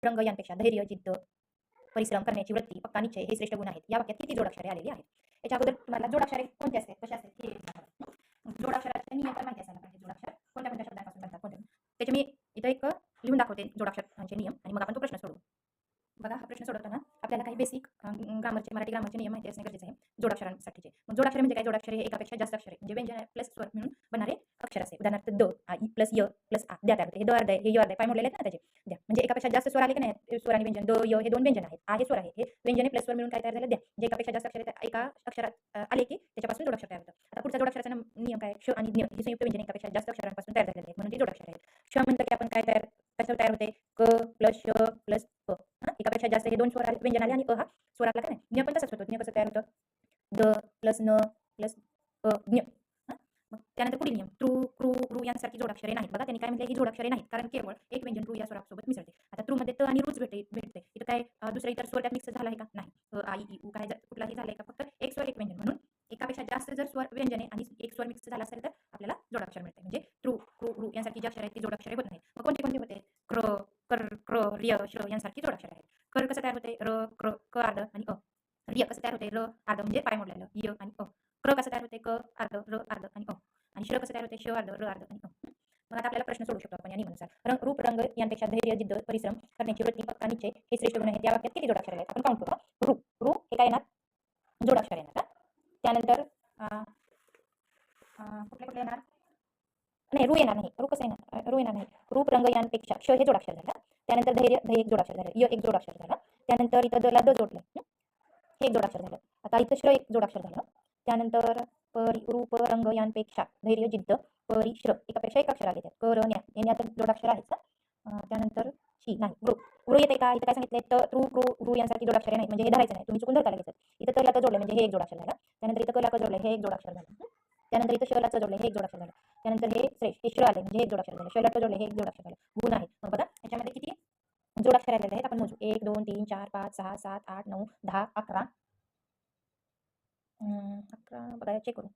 रंग यांपेक्षा धैर्य, जिद्द, परिश्रम करण्याची वृत्ती, पक्का निश्चय हे श्रेष्ठ गुण आहेत. या वाक्यात किती जोडाक्षरे आलेली आहेत? याच्या अगोदर तुम्हाला जोडाक्षरे कोणते असतात, कसे असतात हे सांगा. जोडाक्षराचे नियम पण माहिती असायला पाहिजे. जोडाक्षर कोणत्या कोणत्या शब्दांपासून बनतात, कोणत्या त्याचे मी इथं एक लिहून दाखवते जोडाक्षरांचे नियम आणि मग आपण तो प्रश्न सोडवू. बघा, हा प्रश्न सोडवताना आपल्याला काही बेसिक ग्रामरचे, मराठी ग्रामरचे नियम माहिती असणे गरजेचे आहे जोडाक्षरांसाठीचे. मग जोडाक्षर म्हणजे काय? जोडाक्षर हे एकापेक्षा जास्त अक्षरे म्हणजे व्यंजन प्लस स्वर मिळून बनणारे अक्षर असते. उदाहरणार्थ द, आ, इ प्लस य प्लस आ द्या. त्यामध्ये हे द अर्ध आहे, हे य अर्ध आहे, पाय मोडलेले आहेत ना त्याचे द्या. म्हणजे एकापेक्षा जास्त स्वर आले की नाही, स्वर आणि व्यंजन, द य हे दोन व्यंजन आहेत, आ हे स्वर आहे, हे व्यंजने प्लस स्वर मिळून काय तयार झालं? द्या. म्हणजे एकापेक्षा जास्त अक्षरे एका अक्षरात आले की त्याच्यापासून जोडाक्षर तयार होतं. आता पुढचा जोडाक्षराचा नियम काय? श आणि ज्ञ ही संयुक्त व्यंजने एकापेक्षा जास्त अक्षरांपासून तयार झालेली आहेत म्हणून ती जोडाक्षर आहेत. श म्हणतं की आपण काय तयार, कसं तयार होते? क प्लस श प्लस प. एकापेक्षा जास्त हे दोन स्वर आले, व्यंजन आले आणि अ हा स्वर आपला काय नाही. ज्ञ पण तसंच होतं. ज्ञ कसं तयार होतं? द प्लस न प्लस ज्ञ. मग त्यानंतर पुढील नियम ट्रू, क्रू, रू यांसारखी जोडाक्षरे नाहीत. बघा त्यांनी काय म्हटलं? ही जोडाक्षरे नाहीत कारण केवळ एक व्यंजन ट्रू या स्वरासोबत मिसळते. आता ट्रू मध्ये त आणि रूच भेटते. इथं काय दुसरा इतर स्वर त्यात मिक्स झाला आहे का? नाही. आ, इ, उ काय कुठलाही झालंय का? फक्त एक स्वर एक व्यंजन. म्हणून एकापेक्षा जास्त जर स्वर व्यंजने आणि एक स्वर मिक्स झाला असेल तर आपल्याला जोडाक्षर मिळते. म्हणजे ट्रू, क्रू, रू यांसारखी जी अक्षरे आहेत ती जोडाक्षरे होत नाही. मग कोणती कोणती होते? क्र, कर, क्र, र्य, श यांसारखी जोडाक्षरे आहेत. कर कसं तयार होते? र, क्र, क अर्ध आणि अ. र्य कसं तयार होते? र अर्ध म्हणजे पाय मोडलेलं, य आणि अ. क्र कसं तयार होते? क अर्ध, र अर्ध आणि अ. आणि श कसं तयार होते? श अर्ध, र अर्ध आणि अ. मग आता आपल्याला प्रश्न सोडू शकतो आपण या नियमानुसार. रूप, रंग यांपेक्षा धैर्य, जिद्द, परिश्रम करण्याची वृत्ती, पक्का निश्चय हे श्रेष्ठ गुण आहेत. या वाक्यात किती जोडाक्षर आहेत? आपण काउंट करू. रू, रू हे काय येणार? जोडाक्षर येणार. त्यानंतर कुठले कुठले येणार? नाही, रू येणार नाही. रू कसं येणार? रू येणार नाही. रूप, रंग यांपेक्षा श हे जोडाक्षर झालं. त्यानंतर धैर्य, एक जोडाक्षर झालं, य एक जोडाक्षर झालं. त्यानंतर इथं द ला द जोडलं, हे एक जोडाक्षर झालं. आता इथं श एक जोडाक्षर झालं. त्यानंतर रूप, रंग यांपेक्षा धैर्य, जिद्द, परिश्रम एकापेक्षा एक अक्षर आले त्यात. कर, न्या हे आता जोडाक्षर आहेत. त्यानंतर शी नाही. रू, रू येते का? इथं काय सांगितलंय? तर ट्रू, क्रू, रू यांसारखी जोडाक्षरे नाही म्हणजे हे धरायचं नाही. तुम्ही चुकून धरता लगेच. इथं तर ला जोडलं म्हणजे हे एक जोडाक्षर झालं. त्यानंतर इथं क ला जोडलं हे एक जोडाक्षर झालं. त्यानंतर इथं श ला जोडलं हे एक जोडाक्षर झालं. त्यानंतर हे श्रेष्ठ हे श आले म्हणजे हे एक जोडाक्षर झालं. श ला जोडलं हे एक जोडाक्षर झालं. गुण आहे. मग बघा याच्यामध्ये किती जोडाक्षर आलेले आहेत आपण मोजू. 1 2 3 4 5 6 7 8 9 10 11 11 बघा चेक करू.